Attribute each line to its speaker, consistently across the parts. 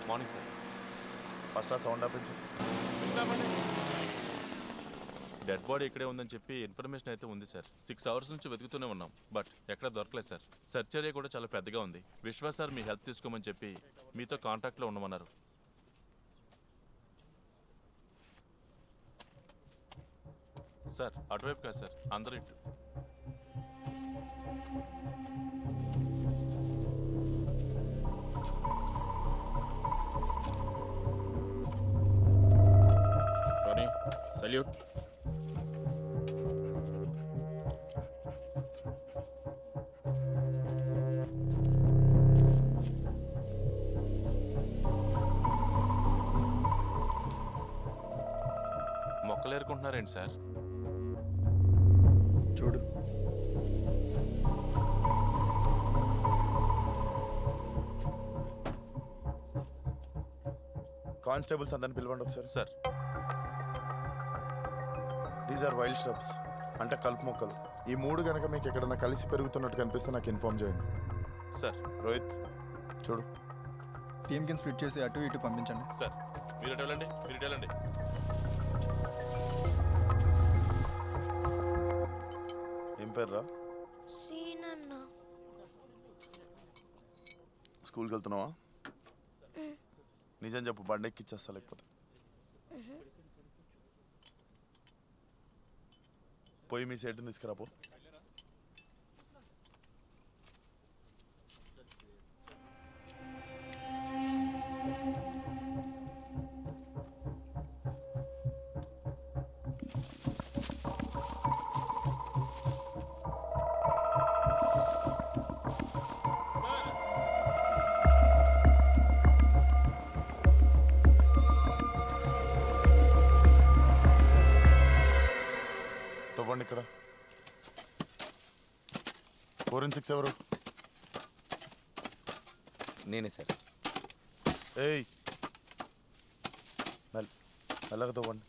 Speaker 1: Morning sir.
Speaker 2: First ఆ sound ఆపించు.
Speaker 1: Dead body ఇక్కడే ఉందని చెప్పి ఇన్ఫర్మేషన్ అయితే ఉంది సార్. 6 hours నుంచి వెతుకుతూనే ఉన్నాం, బట్ ఎక్కడ దొరకలేదు సార్. సెర్చ్ ఏరియా కూడా చాలా పెద్దగా ఉంది. విశ్వాస్ సార్ మీ హెల్ప్ తీసుకోమని చెప్పి మీతో కాంటాక్ట్లో ఉండమన్నారు. సార్ అటువైపు కాదు సార్, అందరూ ఇటు.
Speaker 3: సల్యూట్.
Speaker 1: మొక్కలు ఏరుకుంటున్నారేంటి సార్?
Speaker 4: చూడు,
Speaker 2: కానిస్టేబుల్స్ అందరిని పిలవండి ఒకసారి.
Speaker 1: Sir
Speaker 2: these are wild shrubs, అంటే కలుపు మొక్కలు. ఈ 3 కనుక మీకు ఎక్కడన్నా కలిసి పెరుగుతున్నట్టు కనిపిస్తే నాకు ఇన్ఫార్మ్ చేయండి.
Speaker 1: సార్.
Speaker 2: రోహిత్ చూడు.
Speaker 4: టీమ్కి స్ప్లిట్ చేసి అటు ఇటు పంపించండి.
Speaker 1: సార్ మీరు ఇటు వెళ్ళండి, మీరు ఇటు వెళ్ళండి.
Speaker 2: ఏం పేర్రా?
Speaker 5: సీనన్న.
Speaker 2: స్కూల్కి వెళ్తున్నావా? నిజం చెప్పు, బండి ఎక్కిచ్చేస్తా లేకపోతే. పోయి మీ సెట్ని తీసుకురాపో. తవ్వండి ఇక్కడ. 4 and 6 ఎవరు?
Speaker 3: నేనే సార్.
Speaker 2: ఏయ్ మెల్లగా తవ్వండి.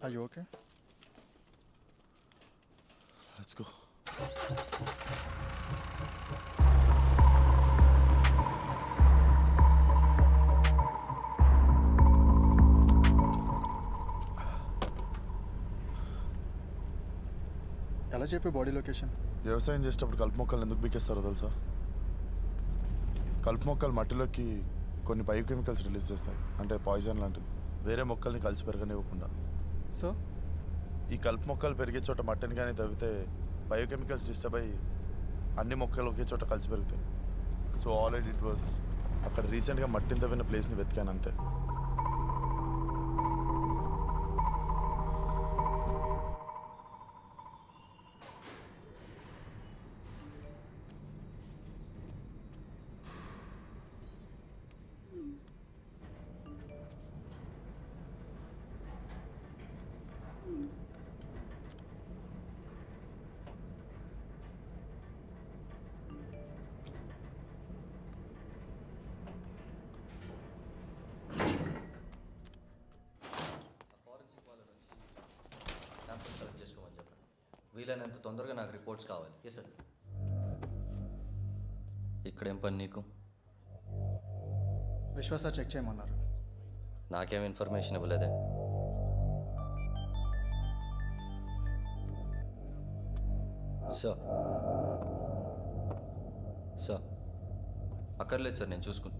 Speaker 4: Are you okay?
Speaker 2: Let's go.
Speaker 4: ఎలా చెప్పి బాడీ లొకేషన్?
Speaker 2: వ్యవసాయం చేసేటప్పుడు కలుపు మొక్కలు ఎందుకు బీకేస్తారో తెలుసా? కలుపు మొక్కలు మట్టిలోకి కొన్ని బయో కెమికల్స్ రిలీజ్ చేస్తాయి, అంటే పాయిజన్ లాంటిది, వేరే మొక్కల్ని కలిసి పెరగనివ్వకుండా.
Speaker 4: సో
Speaker 2: ఈ కలుపు మొక్కలు పెరిగే చోట మట్టిని కానీ తవ్వితే బయోకెమికల్స్ డిస్టర్బ్ అయ్యి అన్ని మొక్కలు ఒకే చోట కలిసి పెరుగుతాయి. సో ఆల్రెడీ ఇట్ వాస్ అక్కడ రీసెంట్గా మట్టిని తవ్విన ప్లేస్ని వెతికాను అంతే.
Speaker 6: శాంపుల్స్ కలెక్ట్ చేసుకోమని చెప్పండి. వీలైనంత తొందరగా నాకు రిపోర్ట్స్ కావాలి. Yes sir. ఇక్కడేం పని నీకు?
Speaker 4: విశ్వాస చెక్ చేయమన్నారు.
Speaker 6: నాకేం ఇన్ఫర్మేషన్ ఇవ్వలేదే. సార్ అక్కర్లేదు సార్, నేను చూసుకుని.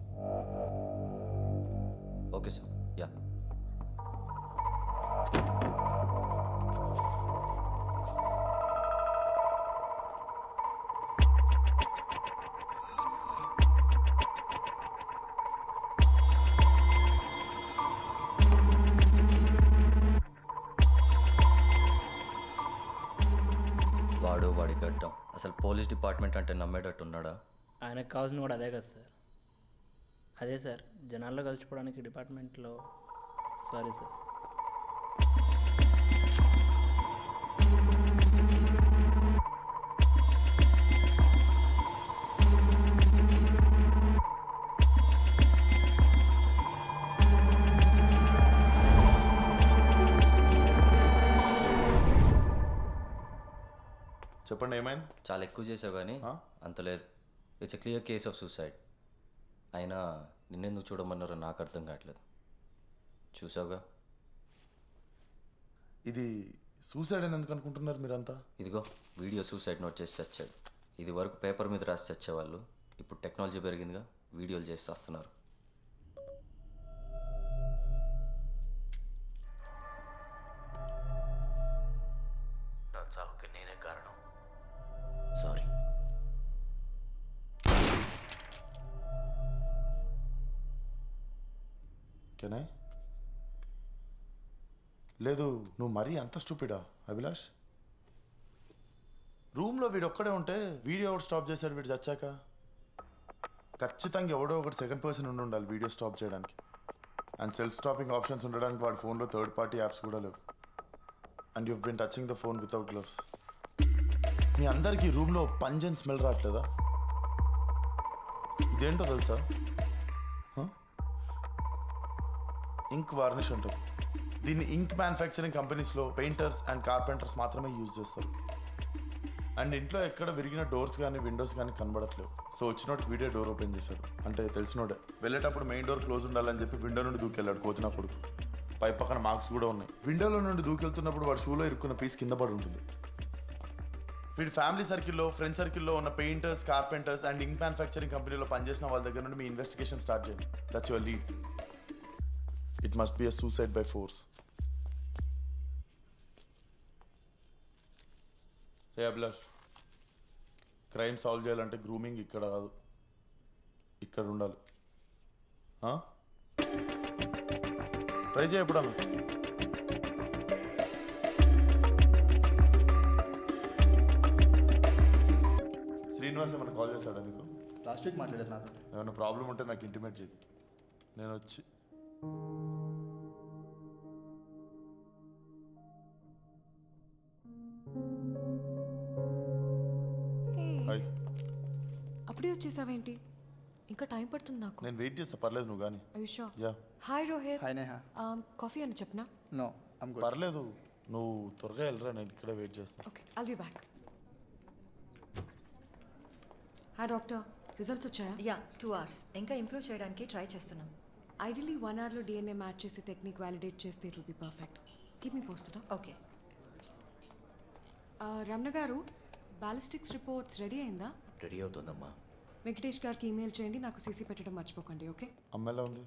Speaker 6: Okay sir. యా వాడు వాడి గడ్డం అసలు పోలీస్ డిపార్ట్మెంట్ అంటే నమ్మేటట్టు ఉన్నాడా?
Speaker 3: ఆయనకు కావాల్సింది కూడా అదే కదా సార్. అదే సార్, జనాల్లో కలిసిపోవడానికి డిపార్ట్మెంట్లో. Sorry sir.
Speaker 2: చెప్పండి ఏమైంది?
Speaker 6: చాలా ఎక్కువ చేసావు కానీ అంత లేదు. It's a clear case of suicide. అయినా నిన్నెందుకు చూడమన్నారో నాకు అర్థం కావట్లేదు. చూసావుగా,
Speaker 2: ఇది సూసైడ్ అని ఎందుకు అనుకుంటున్నారు మీరంతా?
Speaker 6: ఇదిగో వీడియో సూసైడ్ నోట్ చేసి చచ్చాడు. ఇది వరకు పేపర్ మీద రాసి చచ్చేవాళ్ళు, ఇప్పుడు టెక్నాలజీ పెరిగిందిగా, వీడియోలు చేసి వస్తున్నారు.
Speaker 2: నా చావుకి నేనే కారణం. సారీ. Can I? లేదు, నువ్వు మరీ అంత స్టూపిడా అభిలాష్? రూమ్లో వీడు ఒక్కడే ఉంటే వీడియో ఎవడు స్టాప్ చేశాడు? వీడు చచ్చాక ఖచ్చితంగా ఎవడో ఒకటి సెకండ్ పర్సన్ ఉండి ఉండాలి వీడియో స్టాప్ చేయడానికి. అండ్ సెల్ఫ్ స్టాపింగ్ ఆప్షన్స్ ఉండడానికి వాడి ఫోన్లో థర్డ్ పార్టీ యాప్స్ కూడా లేవు. And you've been touching the phone without gloves. మీ అందరికీ రూమ్లో పంజన్ స్మెల్ రావట్లేదా? ఇదేంటో తెలుసా? ఇంక్ వార్నిష్ ఉంటుంది. దీన్ని ఇంక్ మ్యానుఫ్యాక్చరింగ్ కంపెనీస్లో పెయింటర్స్ అండ్ కార్పెంటర్స్ మాత్రమే యూజ్ చేస్తారు. అండ్ ఇంట్లో ఎక్కడ విరిగిన డోర్స్ కానీ విండోస్ కానీ కనబడట్లేవు. సో వచ్చినోటికి వీడియో డోర్ ఓపెన్ చేశారు. అంటే తెలిసినోడే వెళ్ళేటప్పుడు మెయిన్ డోర్ క్లోజ్ ఉండాలని చెప్పి విండో నుండి దూకెళ్ళాడు కోతినా కొడుకు. పై పక్కన మార్క్స్ కూడా ఉన్నాయి. విండోలో నుండి దూకెళ్తున్నప్పుడు వాడు షూలో ఇరుక్కున్న పీస్ కింద పడి ఉంటుంది. వీడి ఫ్యామిలీ సర్కిల్లో, ఫ్రెండ్ సర్కిల్లో ఉన్న painters, carpenters and ink manufacturing కంపెనీలో పనిచేసిన వాళ్ళ దగ్గర నుండి మీ ఇన్వెస్టిగేషన్ స్టార్ట్ చేయండి. That's your lead. It must be a suicide by force. Hey Abhilash, crime solve చేయాలంటే గ్రూమింగ్ ఇక్కడ కాదు, ఇక్కడ ఉండాలి. ట్రై చేయ ఎప్పుడన్నా. శ్రీనివాస్ ఏమైనా కాల్ చేస్తాడా నీకు?
Speaker 4: లాస్ట్ వీక్ మాట్లాడారు నాతో.
Speaker 2: ఏమైనా ప్రాబ్లం ఉంటే నాకు ఇంటిమేట్ చేయి, నేను వచ్చి. హాయ్.
Speaker 7: అప్పుడే వచ్చేసావేంటి? ఇంకా టైం పడుతుంది నాకు.
Speaker 2: నేను వెయిట్ చేస్తా, పర్లేదు నువ్వు కానీ.
Speaker 7: అయ్యో.
Speaker 2: Yeah.
Speaker 7: Hi Rohit.
Speaker 4: Hi Neha.
Speaker 7: Coffee అని చెప్పనా?
Speaker 4: No, I'm good.
Speaker 2: పర్లేదు, నువ్వు త్వరగా వెళ్ళరా, నేను ఇక్కడే వెయిట్ చేస్తాను.
Speaker 7: Okay, I'll be back. Hi doctor, results వచ్చాయా?
Speaker 8: Yeah, 2 hours. ఇంకా ఇంప్రూవ్ చేయడానికి ట్రై చేస్తున్నాం.
Speaker 7: ఐడియలీ 1 hourలో DNA మ్యాచ్ చేసి టెక్నిక్ వ్యాలిడేట్ చేస్తే it will be perfect. Keep me posted.
Speaker 8: Okay.
Speaker 7: Ramana garu, ballistics reports ready అయిందా?
Speaker 9: రెడీ అవుతుందమ్మా.
Speaker 7: వెంకటేష్ గారికి ఈమెయిల్ చేయండి, నాకు సీసీ పెట్టడం మర్చిపోకండి. ఓకే?
Speaker 2: అమ్మ ఎలా ఉంది?